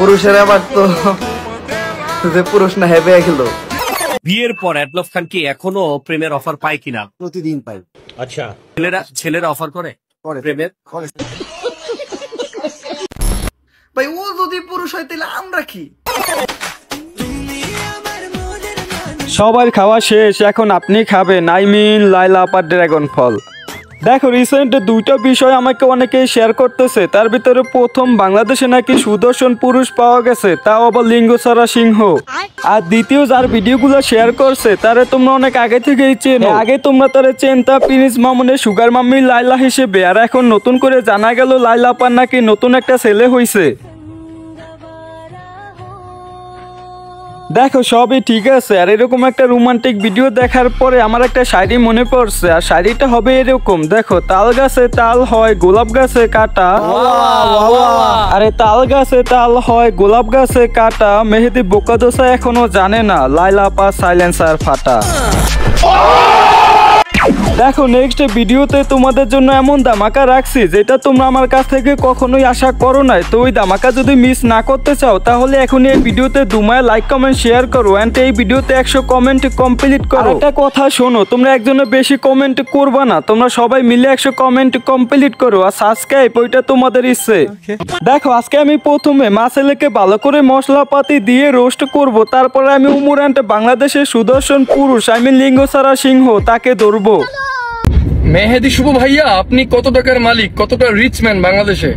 পুরুষের আবার তো যে পুরুষ না হেবে খেলো। বিয়ের পর অ্যাডলফ খান কি এখনো প্রেমের অফার পায় কিনা? প্রতিদিন পাই। আচ্ছা, ছেলেরা অফার করে প্রেমের? ভাই ও যদি পুরুষ হয় তাহলে আমরা কি? সবার খাওয়া শেষ, এখন আপনি খাবেন। আই মিন লাইলা আপার ড্রাগন ফল। দেখো রিসেন্ট দুইটা বিষয় আমাকে অনেকে শেয়ার করতেছে। তার ভিতরে প্রথম, বাংলাদেশে নাকি সুদর্শন পুরুষ পাওয়া গেছে, তাও আবার লিঙ্গ ছাড়া সিংহ। আর দ্বিতীয়, যার ভিডিওগুলো শেয়ার করছে তারে তোমরা অনেক আগে থেকেই চেনো। আগে তোমরা তারে চেনতা প্রিন্স মামুনের সুগার মাম্মি লাইলা হিসেবে, আর এখন নতুন করে জানা গেল লাইলা আপার নাকি নতুন একটা ছেলে হয়েছে। দেখো সবই ঠিক আছে, আর এরকম একটা রোমান্টিক ভিডিও দেখার পরে আমার একটা শাড়ি মনে পড়ছে, আর শাড়িটা হবে এরকম। দেখো, তাল গাছে তাল হয়, গোলাপ গাছে কাটা। আরে তাল গাছে তাল হয়, গোলাপ গাছে কাটা, মেহেদি বোকাদোসা এখনো জানে না, লাইলা আপা সাইলেন্সার ফাটা। দেখো নেক্সট ভিডিওতে তোমাদের জন্য এমন ধামাকা রাখছি যেটা তোমরা আমার কাছ থেকে কখনোই আশা করো নাই। তো ওই ধামাকা যদি মিস না করতে চাও তাহলে এখন এই ভিডিওতে দুমায় লাইক কমেন্ট শেয়ার করো, এন্ড এই ভিডিওতে 100 কমেন্ট কমপ্লিট করো। একটা কথা শোনো, তোমরা একজনের বেশি কমেন্ট করবা না, তোমরা সবাই মিলে 100 কমেন্ট কমপ্লিট করো, আর সাবস্ক্রাইব ওইটা তোমাদের ইচ্ছে। দেখো আজকে আমি প্রথমে মাছেলেকে ভালো করে মশলাপাতি দিয়ে রোস্ট করব, তারপরে আমি উমরান্ট বাংলাদেশের সুদর্শন পুরুষ, আমি লিঙ্গ ছাড়া সিংহ, তাকে ধরবো। মেহেদি শুভ ভাইয়া, আপনি কত টাকার মালিক, কতটা রিচ ম্যান বাংলাদেশে?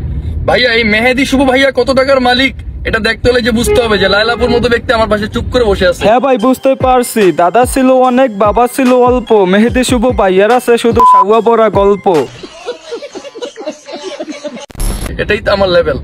ভাইয়া এই মেহেদি শুভ ভাইয়া কত টাকার মালিক এটা দেখতে হলে যে বুঝতে হবে যে লাইলাপুর মতো ব্যক্তি আমার পাশে চুপ করে বসে আছে। হ্যাঁ ভাই বুঝতে পারছি, দাদা ছিল অনেক, বাবা ছিল অল্প, মেহেদি শুভ ভাইয়ার আছে শুধু সাগুয়া বড়া গল্প। এটাই তো আমার লেভেল।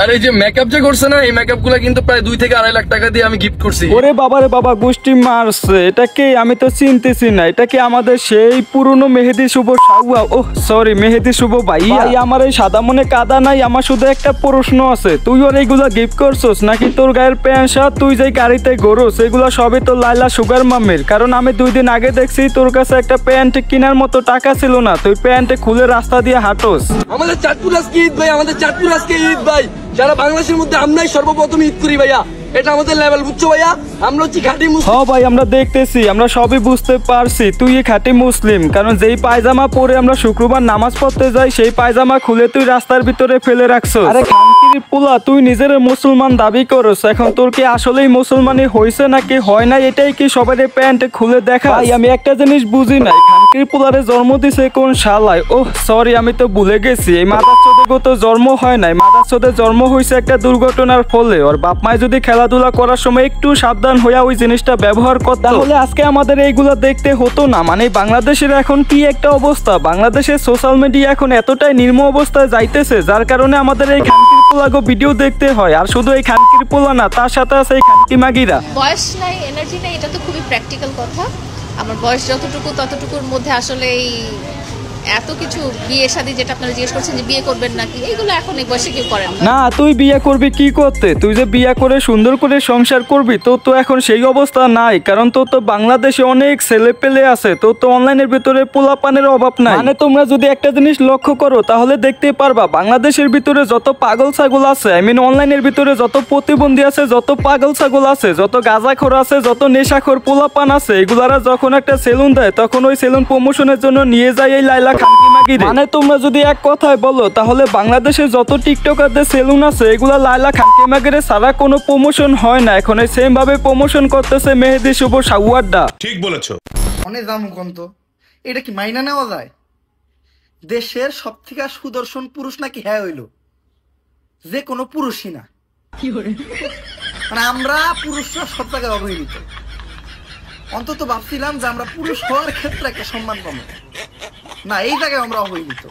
আর এই যে মেকআপ যে করছে না, এই মেকআপ গুলা কিন্তু প্রায় 2 থেকে 2.5 লাখ টাকা দিয়ে আমি গিফট করছি। ওরে বাবারে বাবা, গোষ্ঠী মারছে। এটা কে? আমি তো চিনতেছি না। এটা কি আমাদের সেই পুরনো মেহেদি শুভ সাগুয়া? ওহ সরি, মেহেদি শুভ ভাইয়া। আমার এই সাদা মনে কাদা নাই। আমার শুধু একটা প্রশ্ন আছে, তুই ওর এইগুলা গিফট করছস নাকি তোর গায়ের প্যান্ট শার্ট তুই যে গাড়িতে গরুস এগুলা সবই তো লাইলা সুগার মাম্মির? কারণ আমি 2 দিন আগে দেখছি তোর কাছে একটা প্যান্ট কেনার মতো টাকা ছিল না, তুই প্যান্ট খুলে রাস্তা দিয়ে হাঁটোস। আমাদের চাঁদপুর আজকে ঈদ ভাই, আমাদের চাঁদপুর আজকে ঈদ ভাই। যারা বাংলাদেশের মধ্যে আমরাই সর্বপ্রথম ঈদ করি ভাইয়া, এটা আমাদের লেভেল, বুঝছো ভাইয়া? আমরা হচ্ছে খাঁটি মুসলিম। হ্যাঁ ভাই আমরা দেখতেছি, আমরা সবই বুঝতে পারছি তুই খাঁটি মুসলিম, কারণ যেই পায়জামা পরে আমরা শুক্রবার নামাজ পড়তে যাই সেই পায়জামা খুলে তুই রাস্তার ভিতরে ফেলে রাখছো। আরে খানকির পোলা, তুই নিজের মুসলমান দাবি করছ, এখন তোর কি আসলেই মুসলমানই হয়েছে নাকি হয় না এটাই কি সবাই প্যান্ট খুলে দেখা? ভাই আমি একটা জিনিস বুঝি নাই, খানকির পোলারে জন্ম দিছে কোন শালায়? ওহ সরি, আমি তো ভুলে গেছি, এই মাদারচোদে তো জন্ম হয় নাই, মাদারচোদে জন্ম হয়েছে একটা দুর্ঘটনার ফলে। ওর বাপ মায় যদি খেলাধুলা করার সময় একটু সাবধান হইয়া ওই জিনিসটা ব্যবহার করতে, তাহলে আজকে আমাদের এইগুলা দেখতে হতো না। মানে বাংলাদেশের এখন কি একটা অবস্থা, বাংলাদেশের সোশ্যাল মিডিয়া এখন এতটাই নির্ম অবস্থায় যাইতেছে যার কারণে আমাদের এই খানকির পোলাগো ভিডিও দেখতে হয়। আর শুধু এই খানকির পোলা না, তার সাথে আছে এই খানকি মাগিরা। বয়স নাই, এনার্জি নাই, এটা তো খুবই প্র্যাকটিক্যাল কথা। আমার বয়স যতটুকু ততটুকুর মধ্যে আসলে এই এত কিছু বিয়ে শাদী যেটা আপনারা জিজ্ঞেস করছেন যে বিয়ে করবেন নাকি, এগুলো এখন এই বয়সে কেউ করে না। তুই বিয়ে করবি কি করতে? তুই যে বিয়ে করে সুন্দর করে সংসার করবি, তোর তো এখন সেই অবস্থা নাই, কারণ তোর তো বাংলাদেশে অনেক ছেলে পেলে আছে, তোর তো অনলাইনের ভিতরে পোলাপানের অভাব নাই। মানে তোমরা যদি একটা জিনিস লক্ষ্য করো তাহলে দেখতে পারবা বাংলাদেশের ভিতরে যত পাগল ছাগল আছে, আই মিন অনলাইনের ভিতরে যত প্রতিবন্ধী আছে, যত পাগল ছাগল আছে, যত গাঁজাখোর আছে, যত নেশাখোর পোলাপান আছে, এগুলারা যখন একটা সেলুন দেয় তখন ওই সেলুন প্রমোশনের জন্য নিয়ে যায় এই লাইলা খানকি মাগিরে। মানে তোমরা যদি এক কথায় বলো তাহলে বাংলাদেশে যত টিকটকারদের সেলুন আছে এগুলা লাইলা খানকি মাগিরে ছাড়া কোনো প্রমোশন হয় না। এখন এই সেম ভাবে প্রমোশন করতেছে মেহেদি শুভ সাগুয়ারটা। ঠিক বলেছো। অনেক দাম কন্ত, এটা কি মাইনা নেওয়া যায়? দেশের সবথেকে সুদর্শন পুরুষ নাকি হ্যাঁ হইল, যে কোনো পুরুষই না। মানে আমরা পুরুষরা সব জায়গায় অবহেলিত। অন্তত ভাবছিলাম যে আমরা পুরুষ হওয়ার ক্ষেত্রে একটা সম্মান পাবো, না এই জায়গায় আমরা অবহেলিত।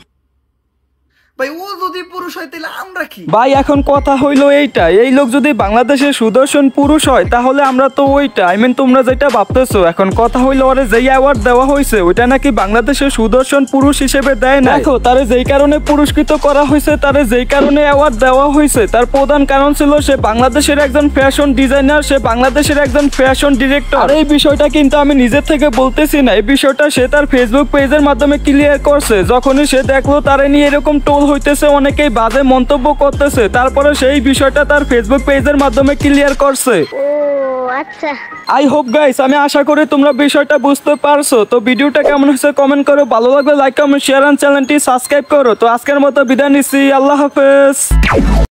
ভাই ও যদি পুরুষ হয় তাহলে আমরা কি? ভাই এখন কথা হইলো এইটা, এই লোক যদি বাংলাদেশের সুদর্শন পুরুষ হয় তাহলে আমরা তো ওইটা, আই মিন তোমরা যেটা ভাবতেছো। এখন কথা হইলো ওরে যেই অ্যাওয়ার্ড দেওয়া হয়েছে ওইটা নাকি বাংলাদেশের সুদর্শন পুরুষ হিসেবে দেয় না। দেখো তারে যেই কারণে পুরস্কৃত করা হয়েছে, তারে যেই কারণে অ্যাওয়ার্ড দেওয়া হয়েছে, তার প্রধান কারণ ছিল সে বাংলাদেশের একজন ফ্যাশন ডিজাইনার, সে বাংলাদেশের একজন ফ্যাশন ডিরেক্টর। আর এই বিষয়টা কিন্তু আমি নিজের থেকে বলতেছি না, এই বিষয়টা সে তার ফেসবুক পেজের মাধ্যমে ক্লিয়ার করছে। যখনই সে দেখলো তারে নিয়ে এরকম টোল হইতেছে, অনেকেই বাজে মন্তব্য করতেছে, তারপরে সেই বিষয়টা তার ফেসবুক পেজের মাধ্যমে ক্লিয়ার করছে। আই হোপ গাইস, আমি আশা করি তোমরা বিষয়টা বুঝতে পারছো। তো ভিডিওটা কেমন হয়েছে কমেন্ট করো, ভালো লাগলে লাইক কমেন্ট শেয়ার আর চ্যানেলটি সাবস্ক্রাইব করো। তো আজকের মতো বিদায় নিচ্ছি, আল্লাহ হাফেজ।